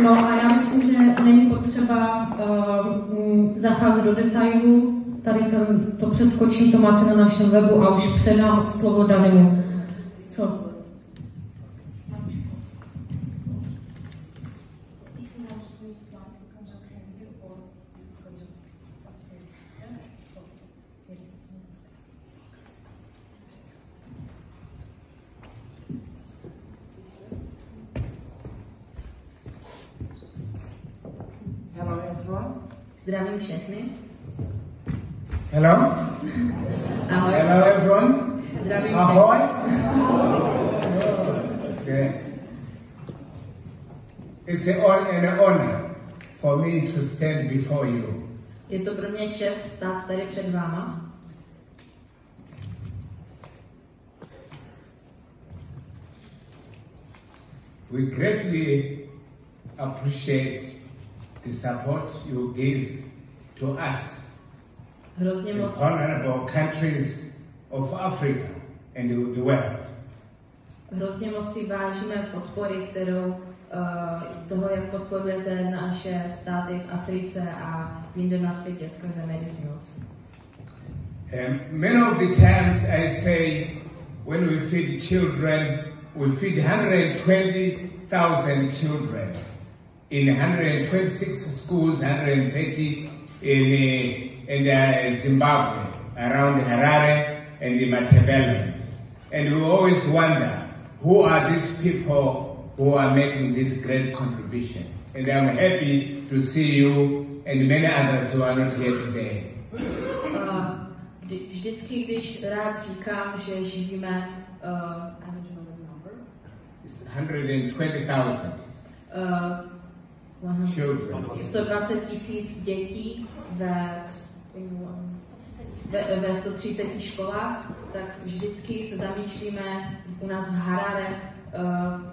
No a já myslím, že není potřeba zacházet do detailů. Tady to přeskočím, to máte na našem webu a už předám slovo Danimu. Co? Hello everyone. Zdravím všechny. Hello. Ahoj. Hello everyone. Zdravím Ahoy. Okay. It's an honor for me to stand before you. Je to pro mě čest stát tady před váma. We greatly appreciate the support you give to us, Hrozně the moc, vulnerable countries of Africa and the world. hrozně moc si vážíme podpory, kterou toho, jak podporujete naše státy v Africe a jinde na světě skrze Medicines. Many of the times I say when we feed children, we feed 120,000 children in 126 schools, 130 in Zimbabwe, around Harare and the Matabeleland. And we always wonder, who are these people who are making this great contribution? And I'm happy to see you and many others who are not here today. Vždycky, když rád říkám, že živíme 120,000 children. 120,000 dětí ve 130 školách, tak vždycky se zamýšlíme u nás v Harare,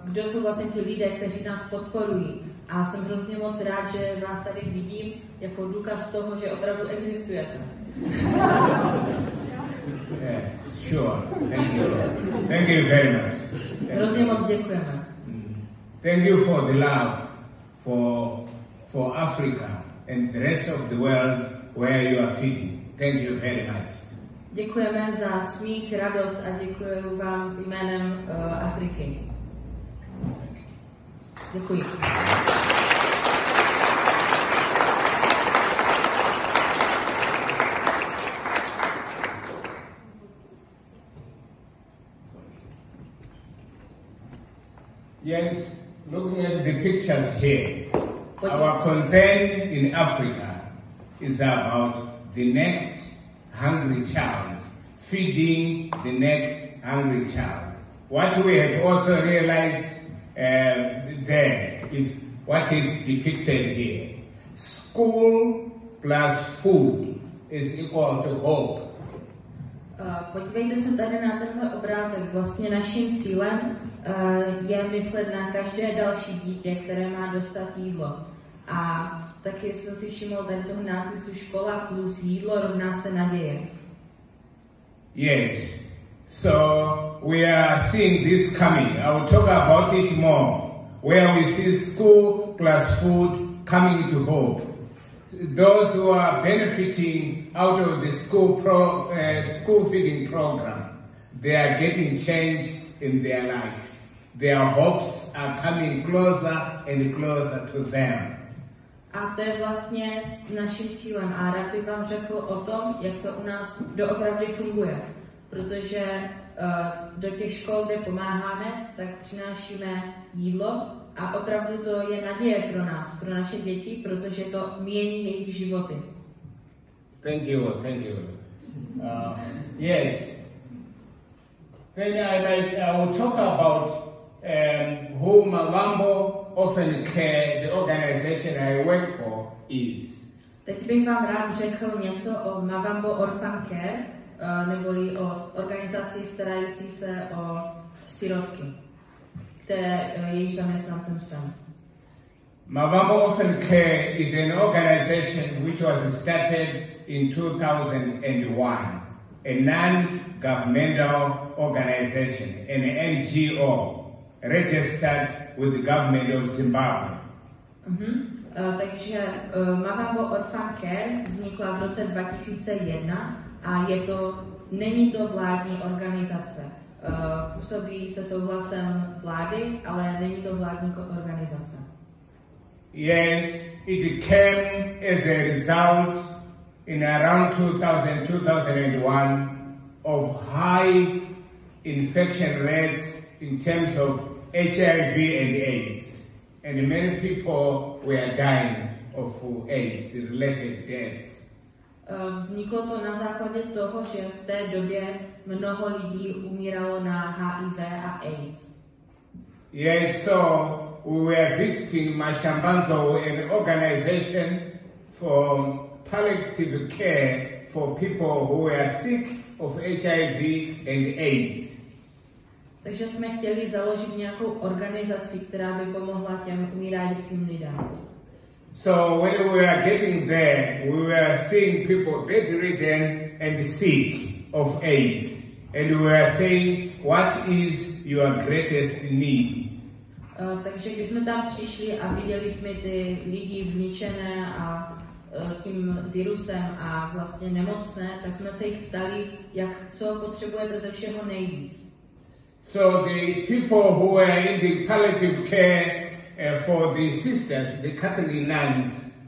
kdo jsou vlastně ti lidé, kteří nás podporují. A jsem hrozně moc rád, že vás tady vidím jako důkaz toho, že opravdu existujete. Yes, sure. Thank you. Thank you very much. Hrozně moc děkujeme. Thank you for the love for Africa and the rest of the world where you are feeding. Thank you very much. Děkujeme za smích, radost a děkuji vám jménem Afriky. Děkuji. Yes, looking at the pictures here, our concern in Africa is about the next hungry child, feeding the next hungry child. What we have also realized there is what is depicted here. School plus food is equal to hope. Podívejte se tady na tenhle obrázek. Vlastně naším cílem je myslet na každé další dítě, které má dostat jídlo. A taky jsem si všiml tady toho nápisu škola plus jídlo rovná se naděje. Yes, so we are seeing this coming. I will talk about it more, where we see school plus food coming to hope. Those who are benefiting out of the school feeding program, they are getting change in their life. Their hopes are coming closer and closer to them. A to je vlastně naším cílem. A rád bych vám řekl o tom, jak to u nás doopravdy funguje. Protože do těch škol, kde pomáháme, tak přinášíme jídlo a opravdu to je naděje pro nás, pro naše děti, protože to mění jejich životy. Thank you, thank you. Yes. Then I will talk about who Mavambo Orphan Care, the organization I work for, is. Teď bych vám rád řekl něco o Mavambo Orphan Care, neboli o organizaci starající se o sirotky, které jejíž zaměstnancem jsem. Mavambo Orphan Care is an organization which was started in 2001, a non-governmental organization, an NGO, registered with the government of Zimbabwe. Takže Mavambo Orphan Care vznikla v roce 2001 a není to vládní organizace. Působí se souhlasem vlády, ale není to vládní organizace. Yes, it came as a result in around 2000-2001 of high infection rates in terms of HIV and AIDS. And many people were dying of AIDS-related deaths. Vzniklo to na základě toho, že v té době mnoho lidí umíralo na HIV a AIDS. Yes, so we were visiting Mashambanzo, an organization for palliative care for people who were sick of HIV and AIDS. Takže jsme chtěli založit nějakou organizaci, která by pomohla těm umírajícím lidem. So when we were getting there, we were seeing people bedridden and sick of AIDS. And we were saying, what is your greatest need? Takže když jsme tam přišli a viděli jsme ty lidi zničené a tím virusem a vlastně nemocné, tak jsme se jich ptali, co potřebujete ze všeho nejvíc. So the people who were in the palliative care for the sisters, the Catholic nuns,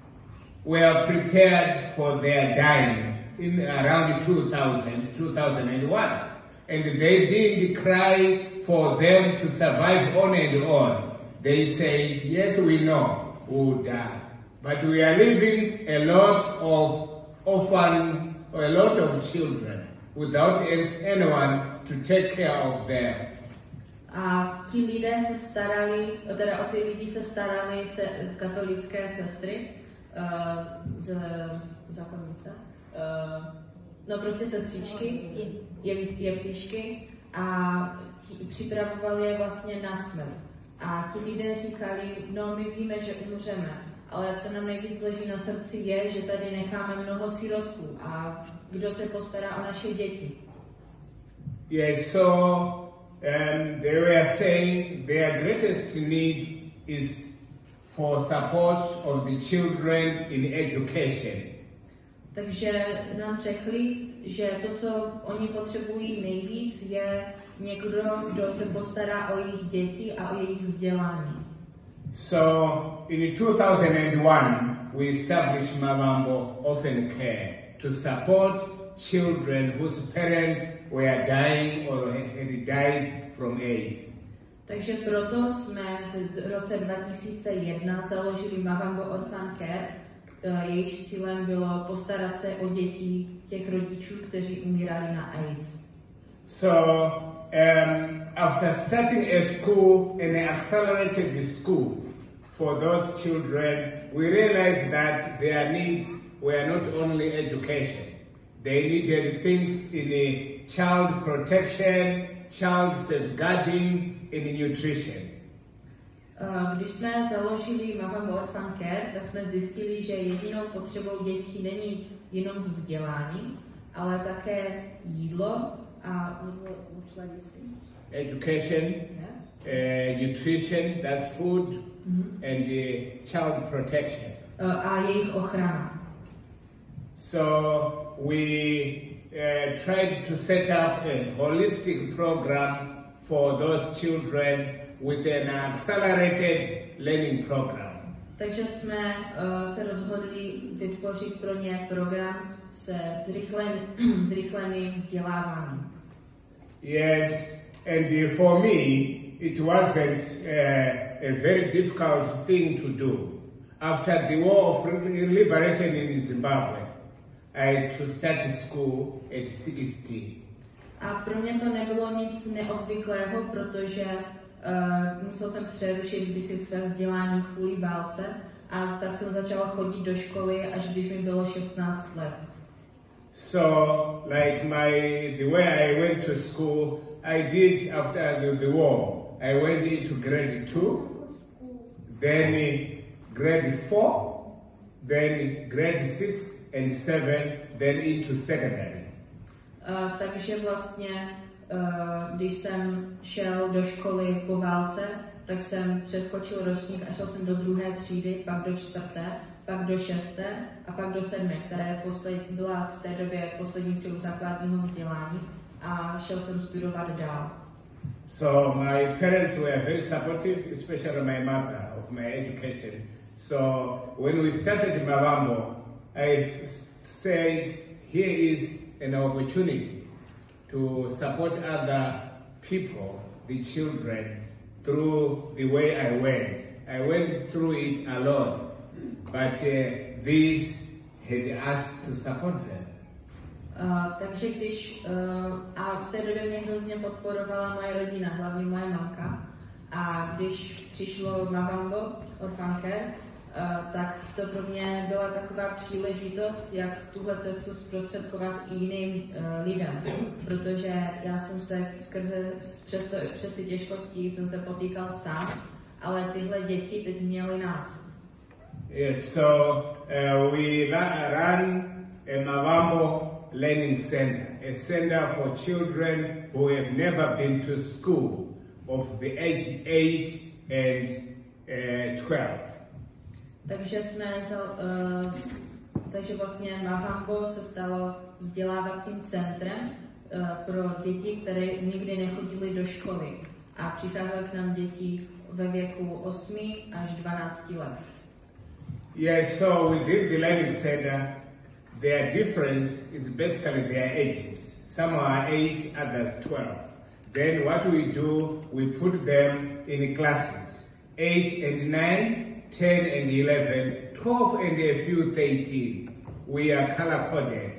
were prepared for their dying in around 2001. And they didn't cry for them to survive on and on. They said, yes, we know we'll die. But we are leaving a lot of children without anyone to take care of them. A ti lidé se starali, teda o ty lidi se starali katolické sestry z zákonnice, no prostě sestřičky, jeptišky a připravovali je vlastně na smrt. A ti lidé říkali, no my víme, že umřeme, ale co nám nejvíc leží na srdci je, že tady necháme mnoho sirotků a kdo se postará o naše děti. Yes, so they were saying their greatest need is for support of the children in education. Takže nám řekli, že to, co oni potřebují nejvíc, je někdo, kdo se postará o jejich děti a o jejich vzdělání. So in 2001, we established Mavambo Orphan Care to support children whose parents were dying or had died from AIDS. Takže proto jsme v roce 2001 založili Mavambo Orphan Care, jejíž cílem bylo postarat se o děti těch rodičů, kteří umírali na AIDS. So after starting a school, an accelerated school for those children, we realized that their needs were not only education. They needed things in child protection, child safeguarding, and nutrition. Když jsme založili Mavambo Orphan Care, tak jsme zjistili, že jedinou potřebou dětí není jenom vzdělání, ale také jídlo a education, nutrition, that's food, and child protection. A jejich ochrana. So we tried to set up a holistic program for those children with an accelerated learning program. Takže jsme se rozhodli vytvořit pro ně program se zrychleným vzděláváním. Yes, and for me it wasn't a very difficult thing to do. After the War of Liberation in Zimbabwe, I had to start school at 16. A pro mě to nebylo nic neobvyklého, protože musel jsem přerušit kdysi své vzdělání kvůli válce a tak jsem začala chodit do školy, až když mi bylo 16 let. So, like the way I went to school, I did after the war. I went into grade 2, then grade 4, then grade 6 and 7, then into secondary. Takže vlastně, když jsem šel do školy po válce, tak jsem přeskočil ročník a šel jsem do 2. třídy, pak do 4., pak do 6. a pak do 7., která byla v té době poslední třídou základního vzdělání a šel jsem studovat dál. So my parents were very supportive, especially my mother, of my education. So when we started Mavambo, I said, here is an opportunity to support other people, the children, through the way I went. I went through it alone, but these had asked to support them. Takže když, a v té době mě hrozně podporovala moje rodina, hlavně moje mamka, a když přišlo Mavambo, Orphancare, tak to pro mě byla taková příležitost, jak tuhle cestu zprostředkovat i jiným lidem, protože já jsem se přes ty těžkosti jsem se potýkal sám, ale tyhle děti teď měly nás. Yes, so we run a Mavambo Learning Center, a center for children who have never been to school of the age 8 and 12. Takže vlastně Mavambo se stalo vzdělávacím centrem pro děti, které nikdy nechodily do školy. A přicházely k nám děti ve věku 8 až 12 let. Yes, so within the learning center, their difference is basically their ages. Some are 8, others 12. Then what we do, we put them in classes, 8 and 9, 10 and 11, 12 and a few 13. We are color-coded.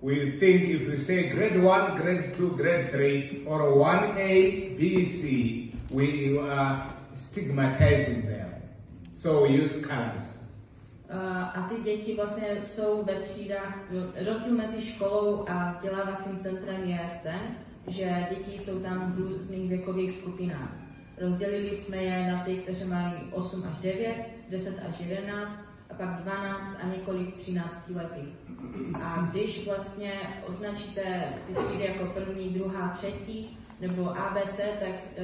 We think if you say grade 1, grade 2, grade 3, or 1A, B, C, we are stigmatizing them. So we use colors. A ty děti vlastně jsou ve třídách, rozdíl mezi školou a vzdělávacím centrem je ten, že děti jsou tam v různých věkových skupinách. Rozdělili jsme je na ty, kteří mají 8 až 9, 10 až 11, a pak 12 a několik 13 letých. A když vlastně označíte ty třídy jako první, druhá, třetí nebo ABC, tak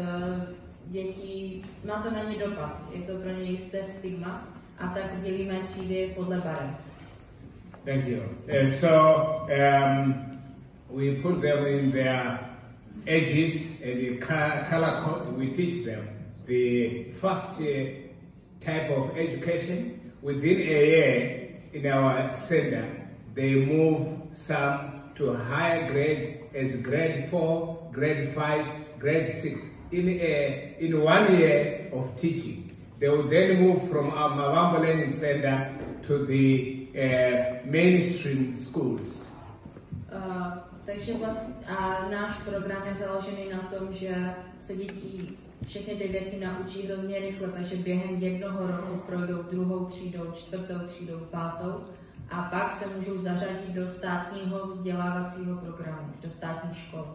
děti, má to na ně dopad. Je to pro ně jisté stigma a tak dělíme třídy podle barev. Thank you. We put them in their ages and the color code. We teach them the first type of education. Within a year in our center, they move some to higher grade as grade 4, grade 5, grade 6. In 1 year of teaching, they will then move from our Mavambo Learning Center to the mainstream schools. Takže vlastně náš program je založený na tom, že se děti všechny ty věci naučí hrozně rychle, takže během 1 roku projdou 2. třídou, 4. třídou, 5. a pak se můžou zařadit do státního vzdělávacího programu, do státní školy.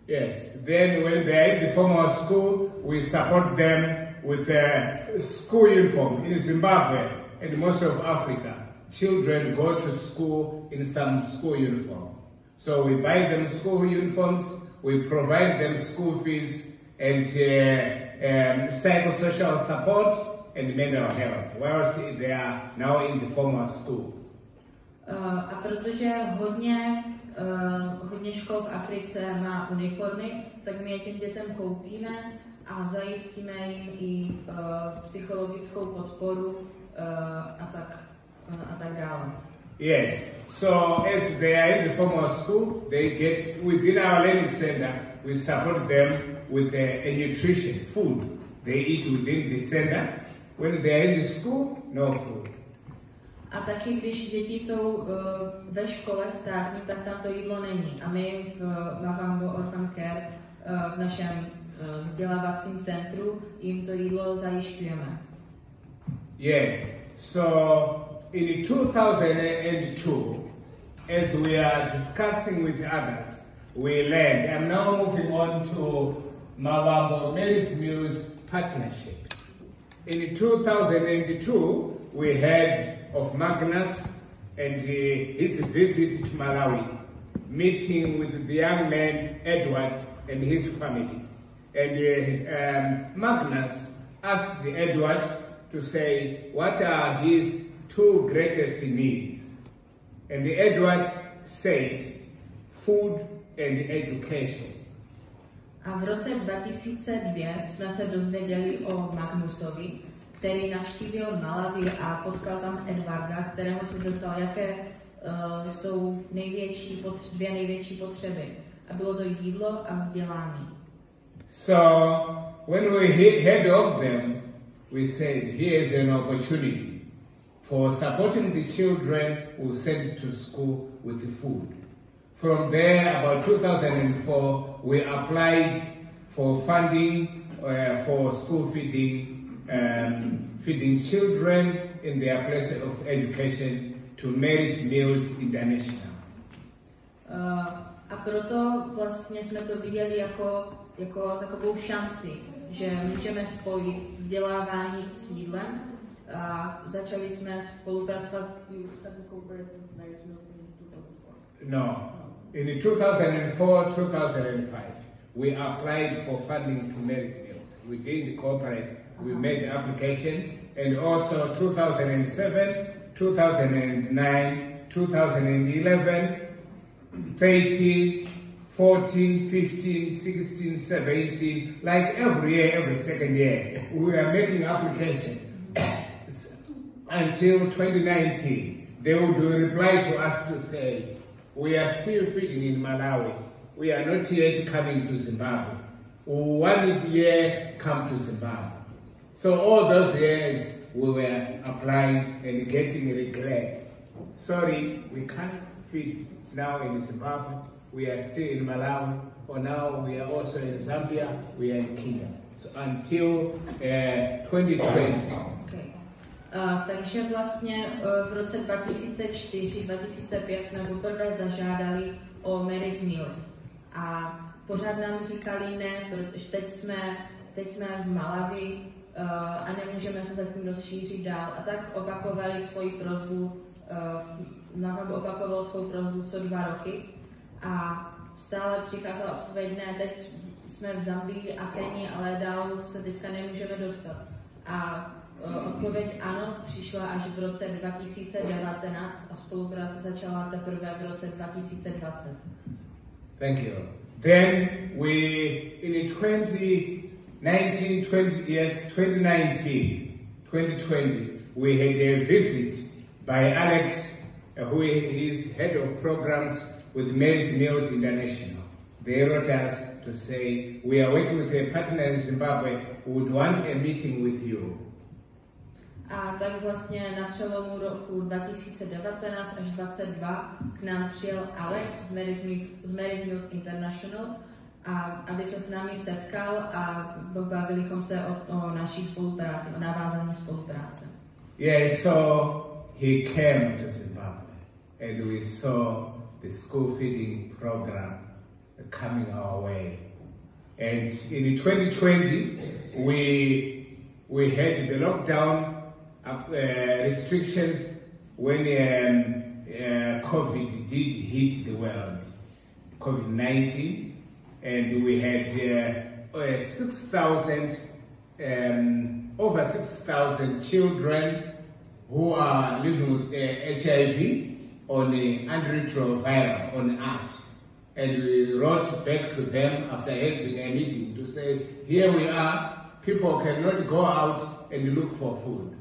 Yes, then when they are in the formal school, we support them with a school uniform. In Zimbabwe and most of Africa, children go to school in some school uniform. So we buy them school uniforms, we provide them school fees and psychosocial support and mental health, whereas they are now in the formal school. A protože hodně škol v Africe má uniformy, tak my je těm dětem koupíme a zajistíme jim i psychologickou podporu a tak dále. Yes, so as they are in the formal school, they get, within our learning center, we support them with a nutrition, food. They eat within the center. When they are in the school, no food. A taky, když děti jsou ve škole státní, tak tam to jídlo není. A my v Mavambo Orphancare v našem vzdělávacím centru jim to jídlo zajišťujeme. Yes, so in 2002, as we are discussing with others, we learned. I'm now moving on to Mavambo Maize Mills Partnership. In 2002, we heard of Magnus and his visit to Malawi, meeting with the young man Edward and his family. And Magnus asked Edward to say what are his two greatest needs. And Edward said, food and education. A v roce 2002 jsme se dozvěděli o Magnusovi, který navštívil Malawi a potkal tam Edwarda, kterého se zeptal, jaké jsou dvě největší potřeby. A bylo to jídlo a vzdělání. So when we heard of them, we said, here is an opportunity for supporting the children who sent to school with food. From there, about 2004, we applied for funding for school feeding, feeding children in their place of education to Mary's Meals International. A proto vlastně jsme to viděli jako takovou šanci, že můžeme spojit vzdělávání s jídlem a začali jsme spolupracovat. No. In 2004-2005, we applied for funding to Mary's Meals. We did cooperate. We made the application, and also 2007, 2009, 2011, 13, 14, 15, 16, 17, like every year, every second year, we are making application until 2019. They would reply to us to say, we are still feeding in Malawi. We are not yet coming to Zimbabwe. 1 year come to Zimbabwe. So all those years we were applying and getting regret. Sorry, we can't feed now in Zimbabwe. We are still in Malawi. Or now we are also in Zambia. We are in Kenya. So until 2020. Okay. Takže vlastně v roce 2004-2005 jsme poprvé zažádali o Mary's Meals. A pořád nám říkali ne, protože teď jsme v Malawi a nemůžeme se zatím rozšířit dál. A tak opakovali svoji prosbu, opakoval svou prosbu co 2 roky. A stále přicházela odpověď, ne, teď jsme v Zambii a Kenii, ale dál se teďka nemůžeme dostat. A odpověď ano přišla až v roce 2019 a spolupráce začala teprve v roce 2020. Thank you. Then we, in 2020, we had a visit by Alex, who is head of programs with Mary's Meals International. They wrote us to say, we are working with a partner in Zimbabwe who would want a meeting with you. A tak vlastně na přelomu roku 2019 až 2022 k nám přijel Alex z Mary's Meals International, aby se s námi setkal a bavili jsme se o naší spolupráci, o navázání spolupráce. Yeah, so he came to Zimbabwe and we saw the school feeding program coming our way. And in 2020, we had the lockdown restrictions when COVID did hit the world, COVID-19, and we had over 6,000 children who are living with HIV on the antiretroviral on art. And we wrote back to them after having a meeting to say, here we are, people cannot go out and look for food.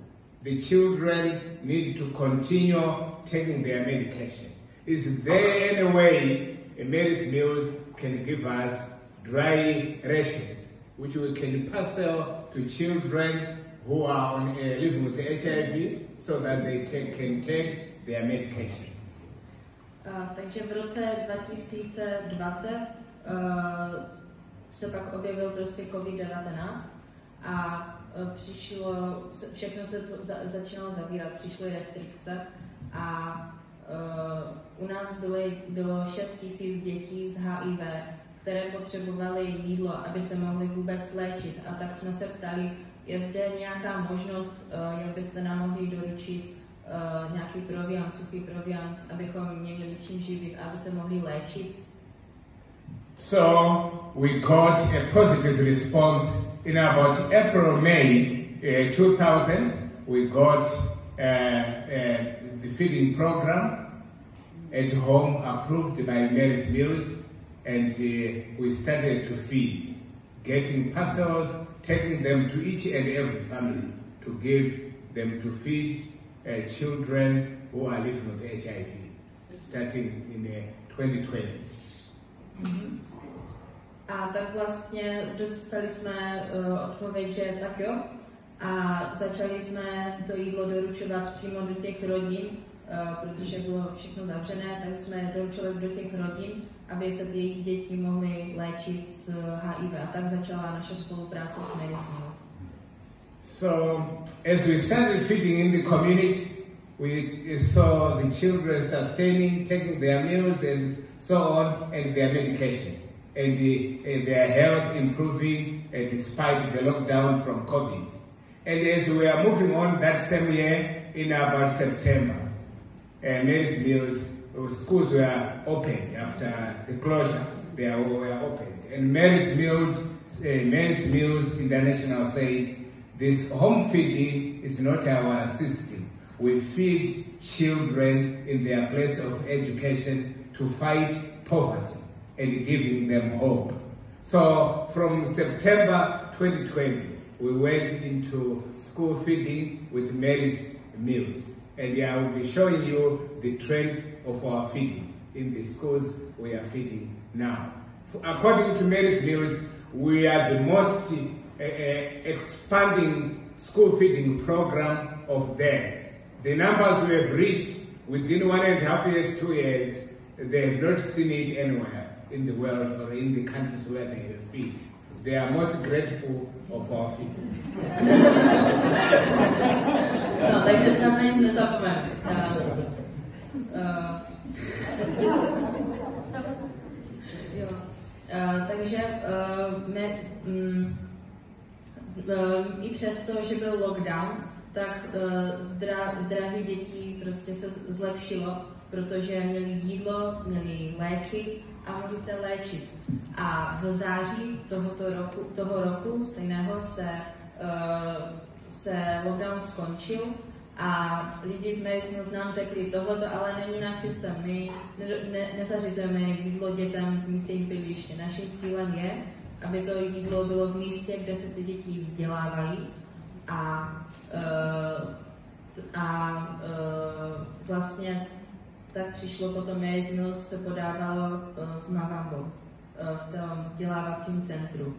The children need to continue taking their medication. Is there any way Mary's Meals can give us dry rations, which we can parcel to children who are living with HIV so that they can take their medication? Takže v roce 2020 se pak objevil prostě COVID-19 a všechno se začínalo zavírat, přišly restrikce a u nás bylo 6 000 dětí z HIV, které potřebovaly jídlo, aby se mohly vůbec léčit. A tak jsme se ptali, je zde nějaká možnost, jak byste nám mohli doručit nějaký proviant, suchý proviant, abychom měli čím živit, aby se mohli léčit. So we got a positive response in about April, May 2000. We got the feeding program at home approved by Mary's Meals, and we started to feed, getting parcels, taking them to each and every family to give them to feed children who are living with HIV, starting in 2020. A tak vlastně dostali jsme odpověď, že tak jo, a začali jsme to jídlo doručovat přímo do těch rodin, protože bylo všechno zavřené, tak jsme doručovali do těch rodin, aby se ty jejich děti mohly léčit z HIV. A tak začala naše spolupráce s Mary's Meals. So, as we started feeding in the community, we saw the children sustaining, taking their meals and so on, and their medication, and their health improving despite the lockdown from COVID. And as we are moving on that same year, in about September, Mary's Meals, schools were opened after the closure. They were opened, and Mary's Meals International said, this home feeding is not our system. We feed children in their place of education to fight poverty and giving them hope. So from September 2020, we went into school feeding with Mary's Meals. And I will be showing you the trend of our feeding in the schools we are feeding now. According to Mary's Meals, we are the most expanding school feeding program of theirs. The numbers we have reached within 1.5 years, 2 years, they have not seen it anywhere in the world or in the countries where they feed. They are most grateful of our feeding. No, takže snad na nic nezapomenu. Takže i přesto, že byl lockdown, tak zdraví dětí prostě se zlepšilo, protože měli jídlo, měli léky a mohli se léčit. A v září toho roku stejného se lockdown skončil a lidi z Mary's Meals nám řekli, tohle ale není náš systém, my nezařizujeme jídlo dětem v místě jejich bydliště. Naším cílem je, aby to jídlo bylo v místě, kde se ty děti vzdělávají a vlastně tak přišlo potom Mary's Meals se podávalo v Mavambo, v tom vzdělávacím centru.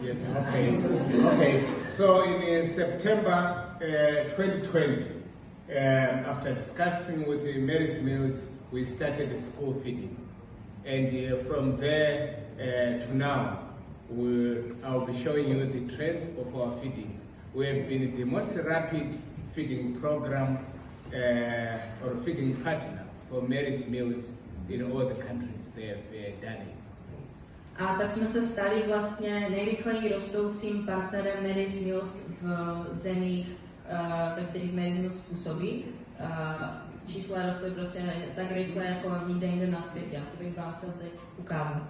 Yes, okay. So in September 2020, after discussing with the Mary's Meals, we started the school feeding. And from there to now, I'll be showing you the trends of our feeding. We have been the most rapid feeding program or feeding partner for Mary's Meals in all the countries they have done it. A tak jsme se stali vlastně nejrychleji rostoucím partnerem Mary's Meals v zemích, ve kterých Mary's Meals působí. Čísla rostly prostě tak rychle jako nikde jinde na světě. A to bych vám chtěl teď ukázat.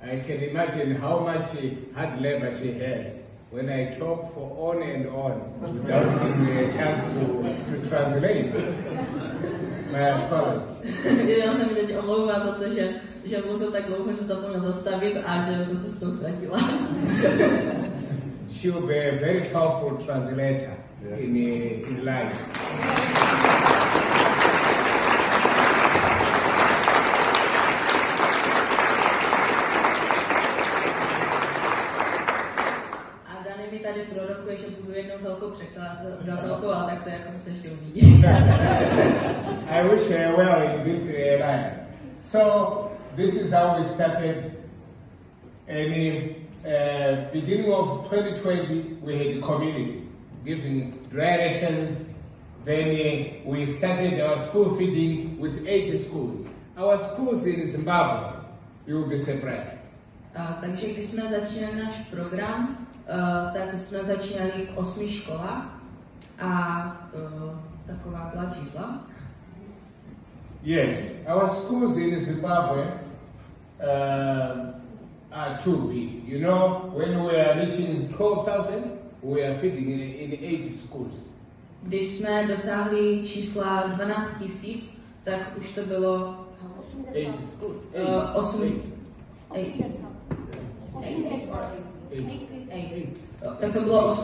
I can imagine how much hard labor she has when I talk for on and on without giving me a chance to translate. My apologies. Já se mi teď omlouvám za to, že mluvil tak dlouho, že zapomněl zastavit a že jsem se s tom ztratila. She will be a very powerful translator in life. Tady prorokuje, že budu jednou velkou překladatelkou, ale tak to jako se ještě uvidí. I wish her well in this line. So this is how we started. In the beginning of 2020, we had a community giving dry rations. Then we started our school feeding with 80 schools. Our schools in Zimbabwe, you will be surprised. Takže když jsme začínali náš program, tak jsme začínali v 8 školách a taková byla čísla. Yes, our schools in Zimbabwe are too big. You know, when we are reaching 12,000, we are feeding in 80 schools. Když jsme dosáhli čísla 12 000, tak už to bylo 80 schools. 8. Tak to bylo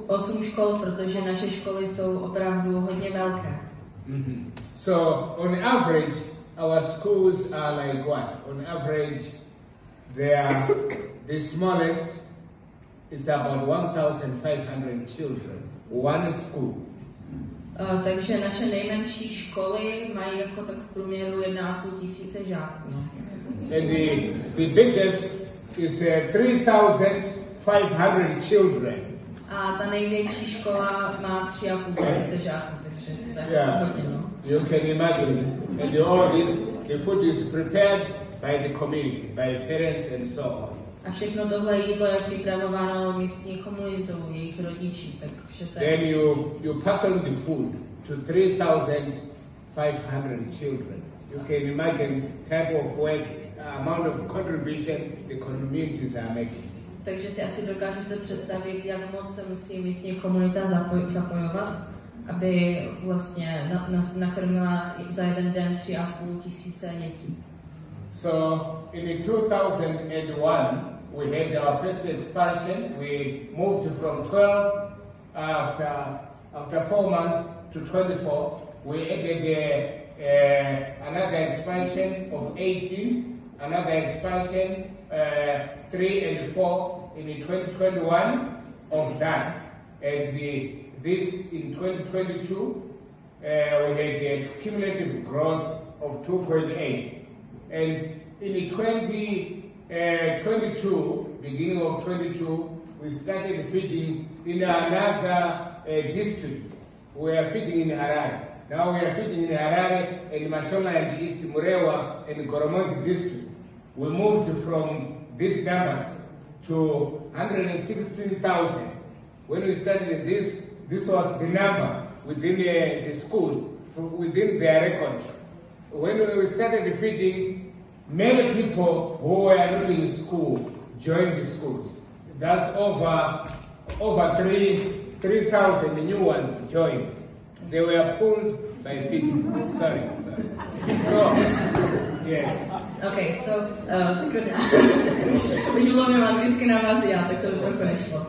8 škol, protože naše školy jsou opravdu hodně velké. So on average, our schools are like what? On average, the smallest is about 1,500 children, one school. Takže naše nejmenší školy mají jako tak v průměru 1 500 žáků. And the biggest is 3,500 children. A ta největší škola má 3 500 žáků, takže to je hodně, no. You can imagine, and all this, the food is prepared by the community, by parents and so on. A všechno tohle jídlo je připravováno místní komunitou, jejich rodiči, tak vše to Then you pass on the food to 3,500 children. You can imagine type of work, amount of contribution the communities are making. Takže si asi dokážete představit, jak moc se musí místní komunita zapojovat, aby vlastně nakrmila za jeden den 3 500 dětí. So in 2001, we had our first expansion. We moved from 12 after 4 months to 24. We added another expansion of 18, another expansion 3 and 4 in 2021 of that. And this in 2022, we had a cumulative growth of 2.8. And in 2022, beginning of 22, we started feeding in another district. We are feeding in Harare. Now we are feeding in Harare and Mashola and East Murewa and Goromonzi district. We moved from these numbers to 116,000. When we started this was the number within the schools, within their records. When we started feeding, many people who were not in school joined the schools. That's over 3,000 new ones joined. They were pulled by feeding. Sorry. So, yes. Okay, so, když mluvím anglicky na vás já, tak to by trochu nešlo.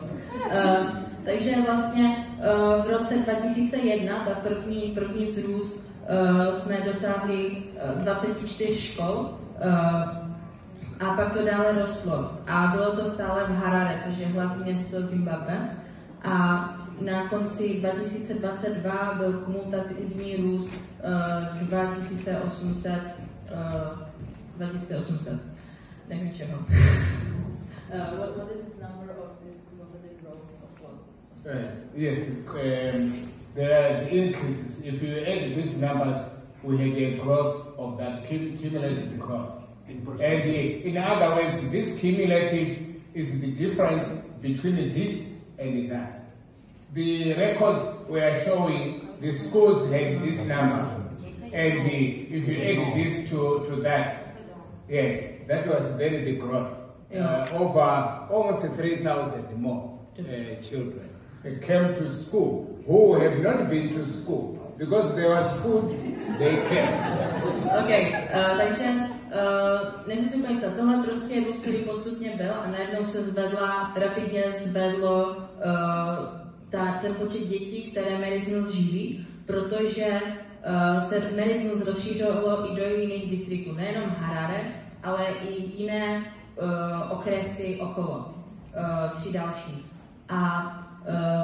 Takže vlastně v roce 2001, ta první zrůst, jsme dosáhli 24 škol a pak to dále rostlo. A bylo to stále v Harare, což je hlavní město Zimbabwe. A na konci 2022 byl kumulativní růst 2800. Nevím čeho. What is the number of this cumulative growth of what? Yes, there are the increases. If you add these numbers, we had a growth of that cumulative growth. And in other words, this cumulative is the difference between this and that. The records were showing the schools had this number. And if you add this to that, yes, that was then the growth. Over almost 3,000 more children came to school who have not been to school. Because there was food, they came. Okay, takže nejsem si úplně jistá, tohle prostě růst, který postupně byl a najednou se rapidně zvedlo ten počet dětí, které Marysmills živí, protože se Marysmills rozšířilo i do jiných distriktů, nejenom Harare, ale i jiné okresy okolo, 3 další. A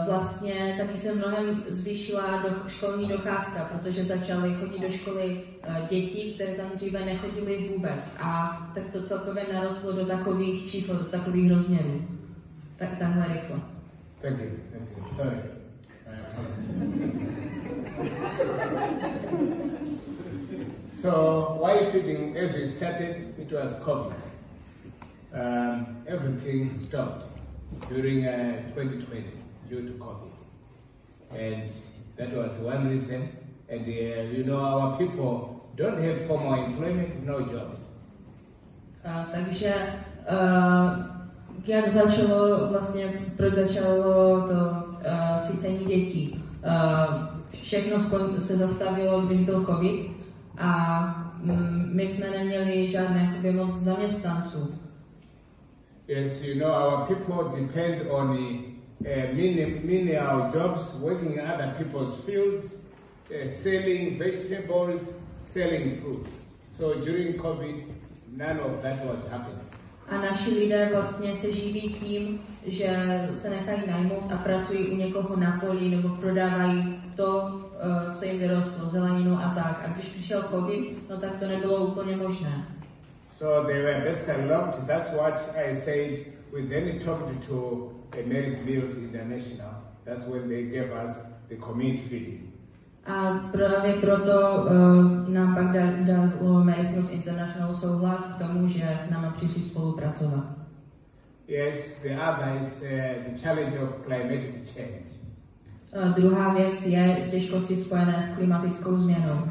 vlastně taky se mnohem zvýšila školní docházka, protože začaly chodit do školy děti, které tam dříve nechodily vůbec. A tak to celkově narostlo do takových čísel, do takových rozměrů. Takhle rychle. Thank you. Sorry. So, why feeding? As we started, it was COVID. Everything stopped during 2020 due to COVID. And that was one reason and you know, our people don't have formal employment, no jobs. Takže jak začalo vlastně, proč začalo to sycení dětí? Všechno se zastavilo, když byl covid a my jsme neměli žádné moc zaměstnanců. Yes, you know, our people depend on menial jobs, working in other people's fields, selling vegetables, selling fruits. So during COVID, none of that was happening. A naši lidé vlastně se živí tím, že se nechají najmout a pracují u někoho na poli nebo prodávají to, co jim vyrostlo, zeleninu a tak. A když přišel covid, no tak to nebylo úplně možné. So they were disallowed. That's what I said. We then talked to Mary's Meals International. That's when they gave us the community feeding. A právě proto nám pak dalo Mary's Meals International souhlas k tomu, že s námi přišli spolupracovat. Yes, the other is the challenge of climatic change. Druhá věc je těžkosti spojené s klimatickou změnou.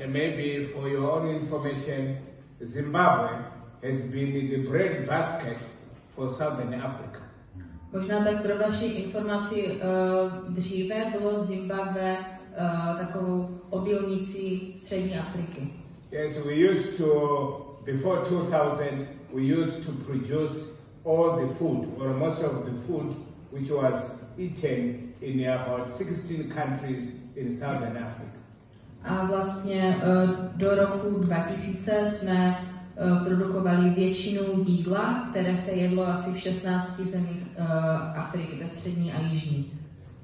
Maybe for your own information, Zimbabwe has been the bread basket for Southern Africa. Možná tak pro vaši informaci, dříve bylo Zimbabwe takovou obilnicí střední Afriky. Yes, we used to, before 2000, we used to produce all the food, or most of the food, which was eaten in about 16 countries in Southern Africa. A vlastně do roku 2000 jsme produkovali většinu jídla, které se jedlo asi v 16 zemích Afriky, té střední a jižní.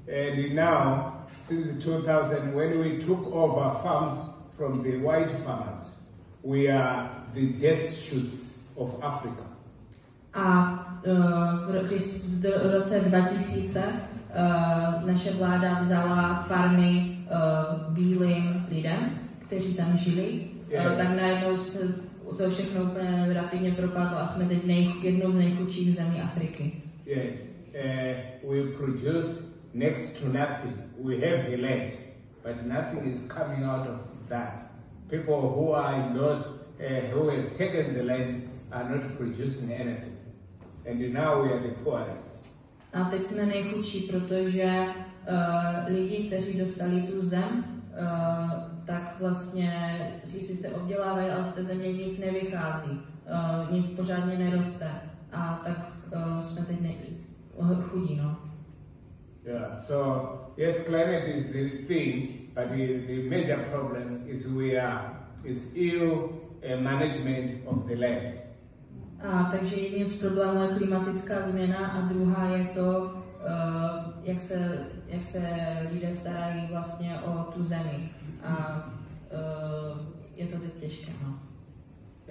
And now, since 2000, when we took over farms from the white farmers, we are the death shoots of Africa. A v roce 2000 naše vláda vzala farmy bílým lidem, kteří tam žili, tak najednou se to všechno úplně rapidně propadlo a jsme teď jednou z nejchudších zemí Afriky. Yes, we produce next to nothing. We have the land, but nothing is coming out of that. People who are in those who have taken the land are not producing anything. And now we are the poorest. A teď jsme nejchudší, protože lidi, kteří dostali tu zem, tak vlastně si sice obdělávají, ale z té země nic nevychází, nic pořádně neroste. A tak jsme teď chudí, no. Yeah, so yes, climate is the thing, but the major problem is ill management of the land. A takže jedním z problémů je klimatická změna a druhá je to, jak se lidé starají vlastně o tu zemi. A je to teď těžké. No.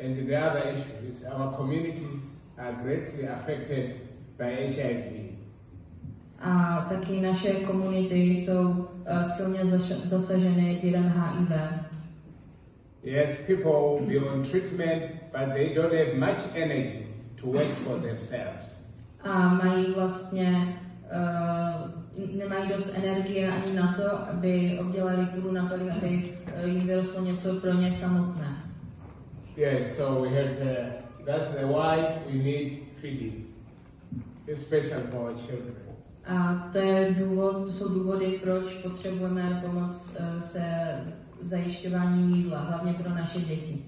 And the other issue is our communities are greatly affected by HIV. A taky naše komunity jsou silně zasaženy virem HIV. Yes, people will be on treatment, but they don't have much energy to work for themselves. A mají vlastně nemají dost energie ani na to, aby obdělali půdu natolik, aby jim vyrostlo něco pro ně samotné. Yes, so we have that's the why we need feeding, especially for our children. A to jsou důvody, proč potřebujeme pomoc se zajišťováním jídla, hlavně pro naše děti.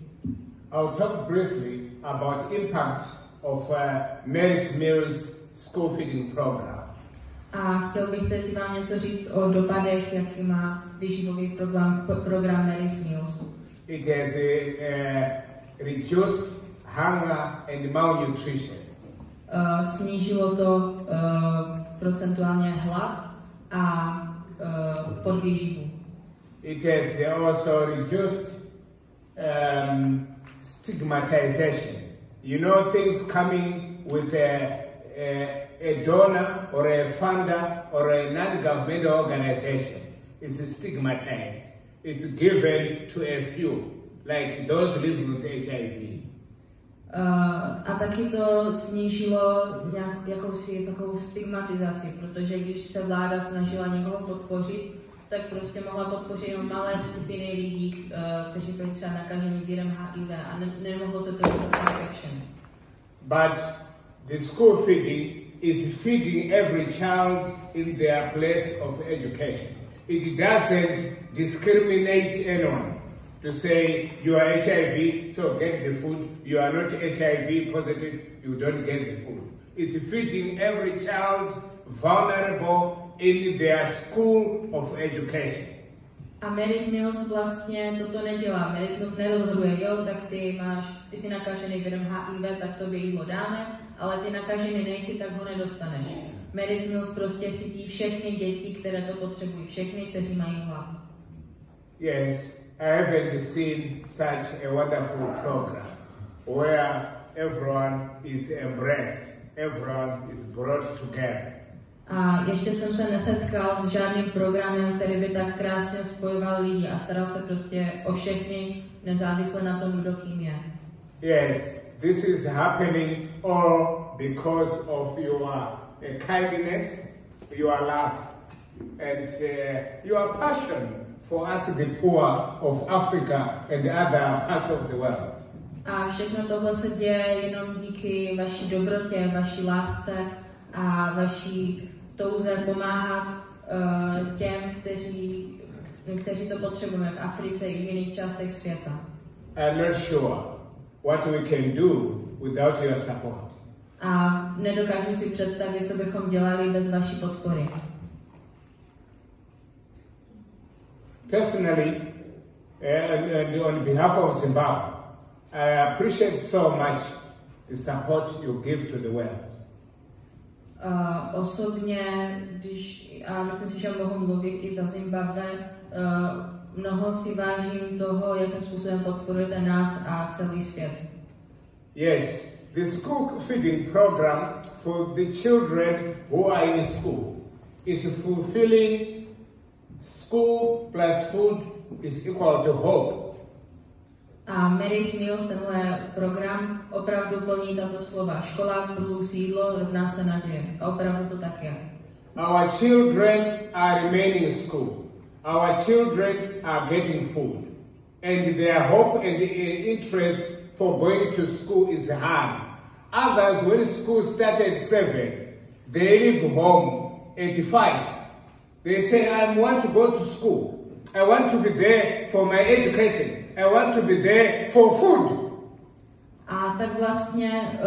I'll talk briefly about impact of Mary's Meals school feeding program. A chtěl bych teď vám něco říct o dopadech, jaký má výživový program Mary's Meals. It has reduced hunger and malnutrition. Snížilo to procentuálně hlad a podvýživu. It has also reduced stigmatization. You know, things coming with a donor or a funder or a non-governmental organization is stigmatized. It's given to a few, like those living with HIV. A taky to snížilo jakousi takovou stigmatizaci, protože když se vláda snažila někoho podpořit, tak prostě mohla podpořit jenom malé skupiny lidí, kteří byli třeba nakažení virem HIV a nemohlo se to dostat ke všem. But the school feeding is feeding every child in their place of education. It doesn't discriminate anyone to say you are HIV, so get the food. You are not HIV positive, you don't get the food. It's feeding every child vulnerable in their school of education. A Mary's Mills vlastně toto nedělá. Mary's Mills nerozhoduje, jo, tak ty jsi nakažený virem HIV, tak tobě jídlo dáme, ale ty nakažený nejsi, tak ho nedostaneš. Mary's Mills prostě sytí všechny děti, které to potřebují, všechny, kteří mají hlad. Yes, I haven't seen such a wonderful program where everyone is embraced, everyone is brought together. A ještě jsem se nesetkal s žádným programem, který by tak krásně spojoval lidi a staral se prostě o všechny, nezávisle na tom, kdo kým je. Yes, this is happening all because of your kindness, your love, and your passion for us, the poor of Africa and other parts of the world. A všechno tohle se děje jenom díky vaší dobrotě, vaší lásce a vaší touze pomáhat těm, kteří to potřebujeme v Africe i v jiných částech světa. I'm not sure what we can do without your support. A nedokážu si představit, co bychom dělali bez vaší podpory. Personally, and on behalf of Zimbabwe, I appreciate so much the support you give to the world. Osobně, a myslím si, že mohu mluvit i za Zimbabwe, mnoho si vážím toho, jakým způsobem podporujete nás a celý svět. Yes, the school feeding program for the children who are in school is fulfilling school plus food is equal to hope. A Mary's Mills, tenhle program, opravdu plní tato slova. Škola plus jídlo rovná se naděje. A opravdu to tak je. Our children are remaining in school. Our children are getting food. And their hope and interest for going to school is high. Others, when school started at 7, they leave home at 5. They say, I want to go to school. I want to be there for my education. I want to be there for food. A tak vlastně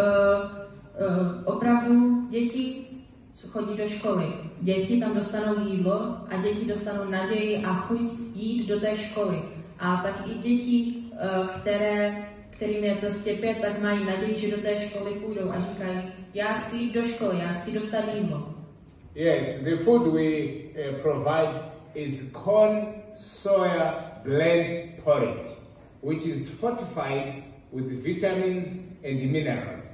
opravdu děti chodí do školy. Děti tam dostanou jídlo a děti dostanou naději a chuť jít do té školy. A tak i děti, kterým je prostě 5, tak mají naději, že do té školy půjdou a říkají, já chci jít do školy, já chci dostat jídlo. Yes, the food we provide is corn soya blend porridge, which is fortified with vitamins and minerals.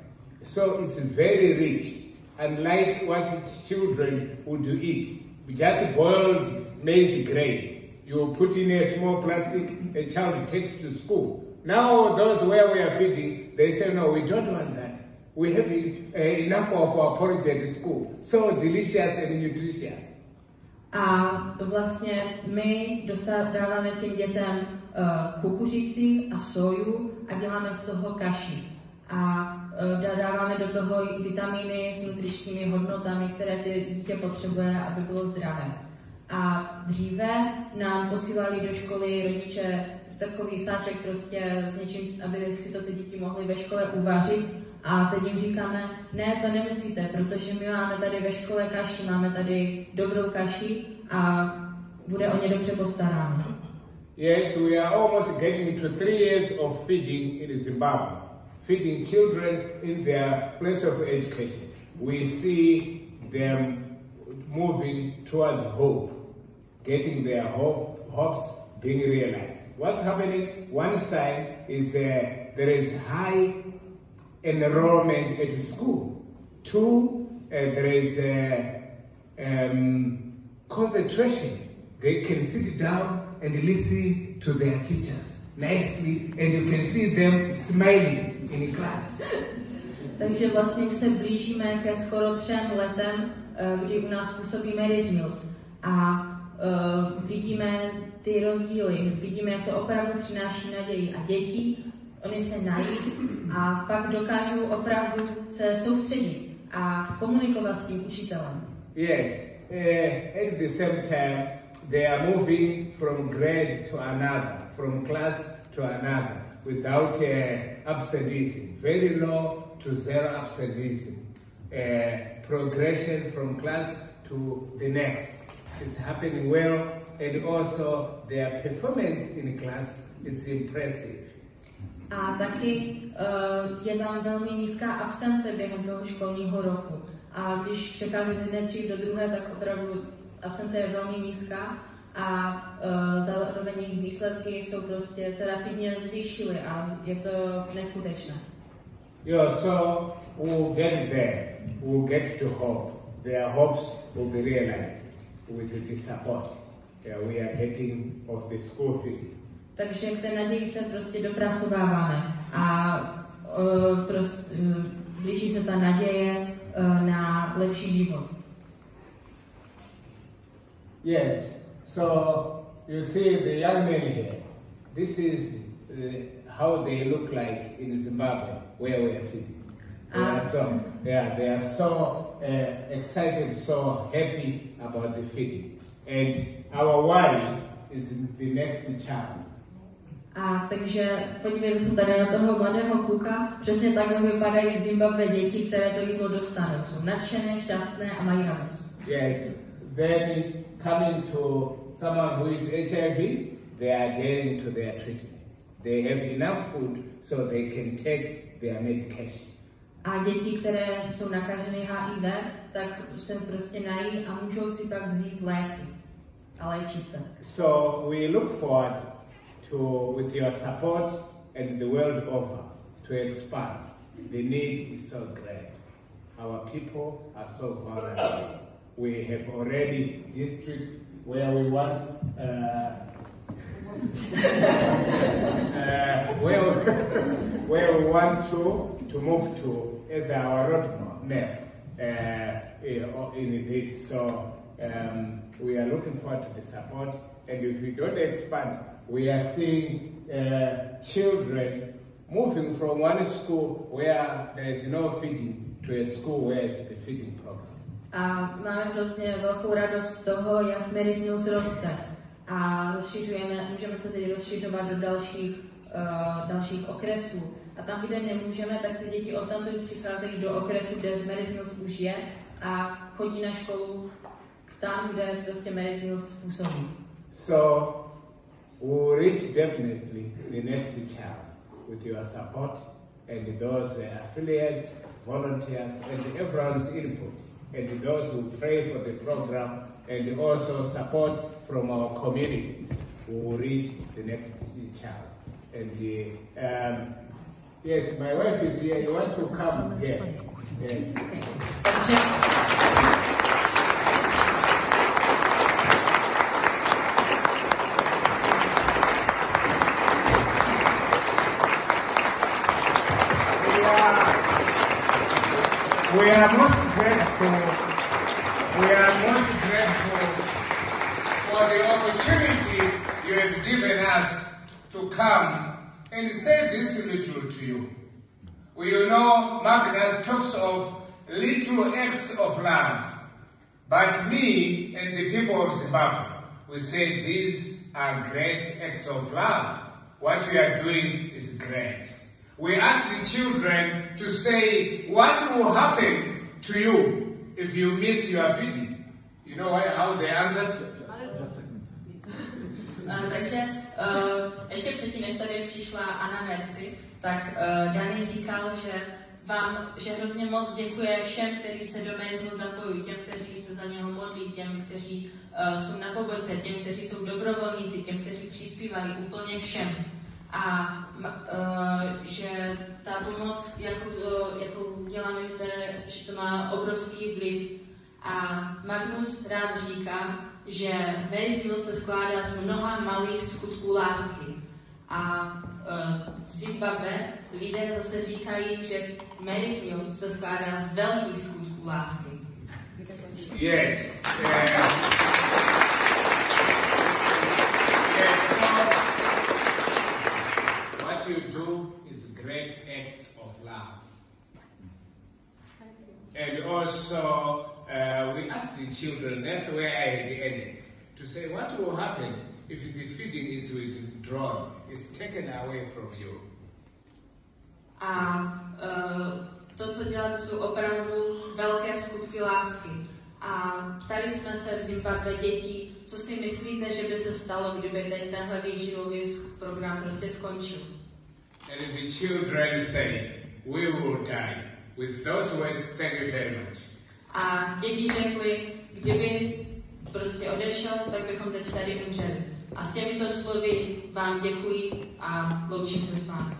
So it's very rich, unlike what children would eat. Just boiled maize grain. You put in a small plastic, a child takes to school. Now those where we are feeding, they say, no, we don't want that. We have enough of our porridge at the school. So delicious and nutritious. A vlastně my dáváme těm dětem kukuřici a soju a děláme z toho kaši. A dáváme do toho vitamíny s nutričními hodnotami, které ty dítě potřebuje, aby bylo zdravé. A dříve nám posílali do školy rodiče takový sáček prostě s něčím, aby si to ty děti mohly ve škole uvařit. A teď jim říkáme, ne, to nemusíte, protože my máme tady ve škole kaši, máme tady dobrou kaši a bude o ně dobře postaráno. Yes, we are almost getting to 3 years of feeding in Zimbabwe, feeding children in their place of education. We see them moving towards hope, getting their hopes being realized. What's happening? One side is there is high enrollment at school. 2, there is concentration. They can sit down and listen to their teachers nicely, and you can see them smiling in class. Takže vlastně už se blížíme ke skoro 3 letem, kdy u nás působí Mary's Mills. A vidíme ty rozdíly, vidíme, jak to opravdu přináší naději. A děti, oni se nají a pak dokážou opravdu se soustředit a komunikovat s tím učitelem. Yes, at the same time, they are moving from grade to another, from class to another, without absenteeism, very low to zero absenteeism. Progression from class to the next is happening well, and also their performance in class is impressive. A taky je tam velmi nízká absence během toho školního roku. A když přechází z jedné třídy do druhé, tak opravdu absence je velmi nízká a zároveň jejich výsledky jsou prostě se rapidně zvýšily a je to neskutečné. Yeah, so we'll get there. We'll get to hope. Their hopes will be realized with the support we are getting of the school feeding. Takže k té naději se prostě dopracováváme a blíží se ta naděje na lepší život. Yes, so you see the young men here. This is how they look like in Zimbabwe, where we are feeding. They are so excited, so happy about the feeding. And our worry is the next child. A takže podívejte se tady na toho mladého kluka, přesně takhle vypadají v Zimbabwe děti, které to jídlo dostanou. Jsou nadšené, šťastné a mají radost. Yes, then coming to someone who is HIV, they are adhering to their treatment. They have enough food so they can take their medication. A děti, které jsou nakaženy HIV, tak se prostě nají a můžou si pak vzít léky a léčit se. So we look forward to, with your support and the world over, to expand. The need is so great. Our people are so vulnerable. We have already districts where we want where we want to move to as our roadmap in this. So we are looking forward to the support, and if we don't expand, we are seeing children moving from one school where there is no feeding to a school where it's the feeding program. A máme hrozně velkou radost z toho, jak Mary's Mills roste. A můžeme se tedy rozšiřovat do dalších okresů. A tam, kde nemůžeme, tak ty děti odtamtud přicházejí do okresu, kde Mary's Mills už je a chodí na školu tam, kde prostě Mary's Mills působí. So we'll reach definitely the next child with your support and those affiliates, volunteers, and everyone's input, and those who pray for the program, and also support from our communities. We will reach the next child. And yes, my wife is here. You want to come here? Yes. We are most grateful. We are most grateful for the opportunity you have given us to come and say this little to you. You know, Magnus talks of little acts of love, but me and the people of Zimbabwe, we say these are great acts of love. What we are doing is great. We ask the children to say what will happen to you if you miss your feeding. You know how they answered? Takže ještě předtím, než tady přišla Anna Mercy, tak Dani říkal, že hrozně moc děkuje všem, kteří se do Mary's Mills zapojují, těm, kteří se za něho modlí, těm, kteří jsou na pobočce, těm, kteří jsou dobrovolníci, těm, kteří přispívají, úplně všem. A že ta pomoc, jakou děláme, že to má obrovský vliv. A Magnus rád říká, že Mary's Mills se skládá z mnoha malých skutků lásky. A v Zimbabwe lidé zase říkají, že Mary's Mills se skládá z velkých skutků lásky. Yes. also we asked the children, that's where I had ended, to say what will happen if the feeding is withdrawn, is taken away from you. A to, co děláte, jsou opravdu velké skutky lásky. A ptali jsme se v Zimbabwe dětí, co si myslíte, že by se stalo, kdyby teď tenhle výživový program prostě skončil. And the children said, we will die. With those words, thank you very much. A děti řekli, kdyby prostě odešel, tak bychom teď tady umřeli. A s těmito slovy vám děkuji a loučím se s vámi.